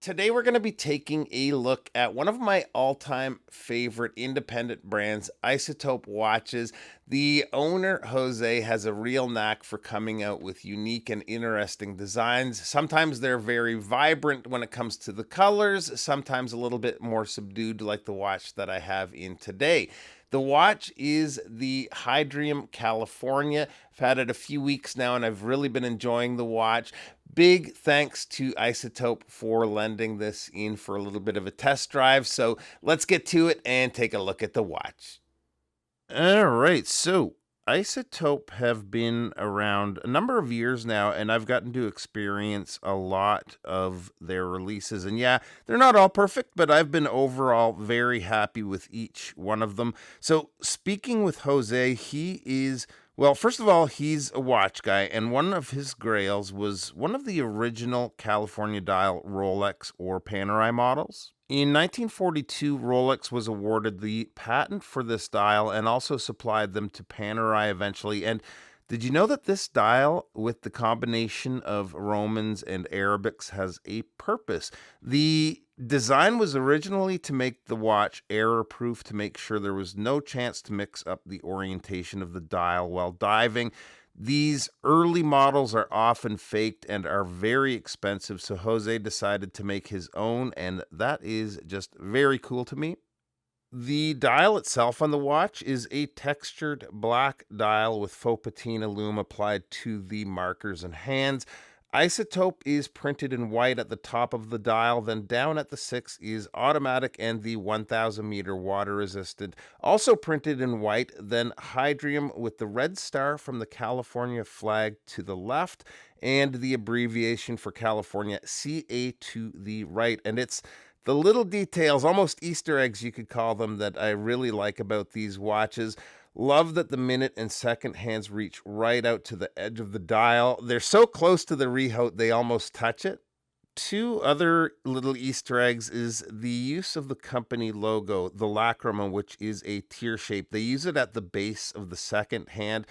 Today, we're going to be taking a look at one of my all time favorite independent brands, Isotope Watches. The owner, Jose, has a real knack for coming out with unique and interesting designs. Sometimes they're very vibrant when it comes to the colors, sometimes a little bit more subdued, like the watch that I have in today. The watch is the Hydrium California. I've had it a few weeks now and I've really been enjoying the watch. Big thanks to Isotope for lending this in for a little bit of a test drive. So let's get to it and take a look at the watch. All right. So Isotope have been around a number of years now, and I've gotten to experience a lot of their releases. And yeah, they're not all perfect, but I've been overall very happy with each one of them. So speaking with Jose, he is well, first of all, he's a watch guy, and one of his grails was one of the original California dial Rolex or Panerai models. In 1942, Rolex was awarded the patent for this dial and also supplied them to Panerai eventually. And did you know that this dial, with the combination of Romans and Arabics, has a purpose? The design was originally to make the watch error proof to make sure there was no chance to mix up the orientation of the dial while diving. These early models are often faked and are very expensive, so Jose decided to make his own, and that is just very cool to me. The dial itself on the watch is a textured black dial with faux patina lume applied to the markers and hands. Isotope is printed in white at the top of the dial, then down at the 6 is automatic and the 1000 meter water resistant. Also printed in white, then Hydrium with the red star from the California flag to the left and the abbreviation for California CA to the right. And it's the little details, almost Easter eggs, you could call them, that I really like about these watches. Love that the minute and second hands reach right out to the edge of the dial. They're so close to the rehaut, they almost touch it. Two other little Easter eggs is the use of the company logo, the lacrima, which is a tear shape. They use it at the base of the second hand.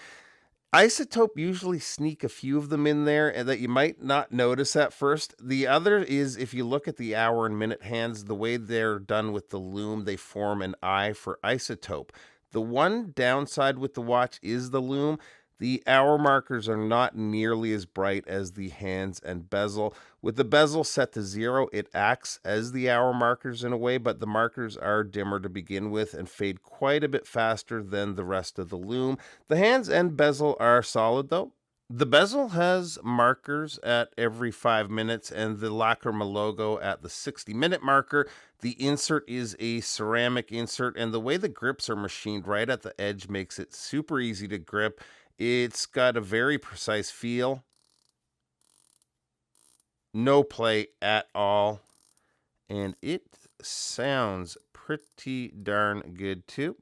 Isotope usually sneak a few of them in there and that you might not notice at first. The other is if you look at the hour and minute hands, the way they're done with the lume, they form an eye for isotope. The one downside with the watch is the lume. The hour markers are not nearly as bright as the hands and bezel. With the bezel set to 0, it acts as the hour markers in a way, but the markers are dimmer to begin with and fade quite a bit faster than the rest of the lume. The hands and bezel are solid though. The bezel has markers at every 5 minutes and the Lacrima logo at the 60-minute marker. The insert is a ceramic insert, and the way the grips are machined right at the edge makes it super easy to grip. It's got a very precise feel. No play at all. And it sounds pretty darn good too.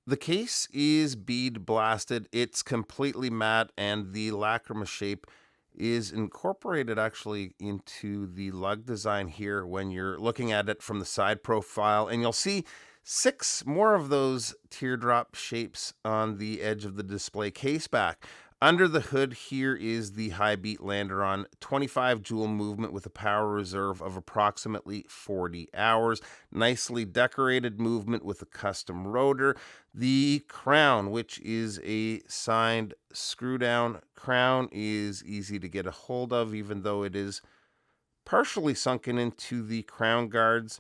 The case is bead blasted. It's completely matte, and the lacrima shape is incorporated actually into the lug design here when you're looking at it from the side profile. And you'll see 6 more of those teardrop shapes on the edge of the display case back. Under the hood here is the high beat Landeron 25 joule movement with a power reserve of approximately 40 hours. Nicely decorated movement with a custom rotor. The crown, which is a signed screw down crown, is easy to get a hold of, even though it is partially sunken into the crown guards.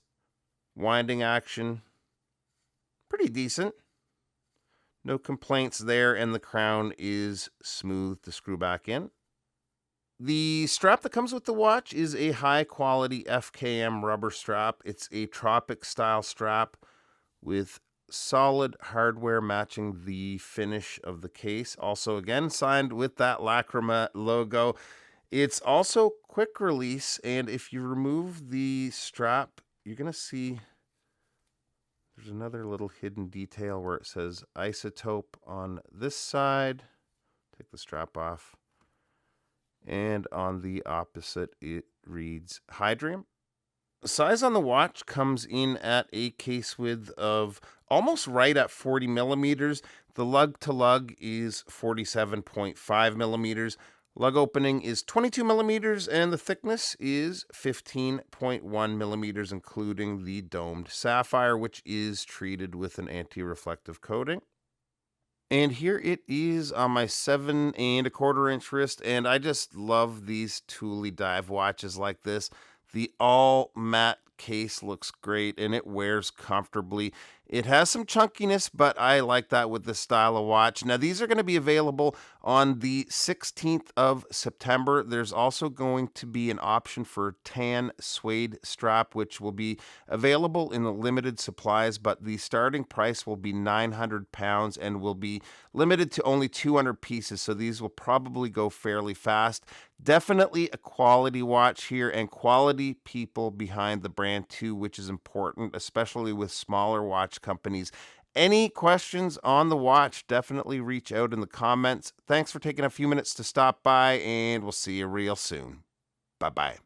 Winding action, pretty decent. No complaints there, and the crown is smooth to screw back in. The strap that comes with the watch is a high-quality FKM rubber strap. It's a tropic style strap with solid hardware matching the finish of the case. Also, again, signed with that Lacrima logo. It's also quick release, and if you remove the strap, you're going to see there's another little hidden detail where it says Isotope on this side. Take the strap off. And on the opposite, it reads Hydrium. Size on the watch comes in at a case width of almost right at 40 millimeters. The lug to lug is 47.5 millimeters. Lug opening is 22 millimeters and the thickness is 15.1 millimeters, including the domed sapphire, which is treated with an anti-reflective coating. And here it is on my 7.25 inch wrist, and I just love these Thule dive watches like this. The all matte case looks great and it wears comfortably. It has some chunkiness, but I like that with this style of watch. Now, these are going to be available on the 16th of September. There's also going to be an option for tan suede strap, which will be available in the limited supplies, but the starting price will be £900 and will be limited to only 200 pieces. So these will probably go fairly fast. Definitely a quality watch here and quality people behind the brand too, which is important, especially with smaller watch companies. Any questions on the watch, definitely reach out in the comments. Thanks for taking a few minutes to stop by, and we'll see you real soon. Bye-bye.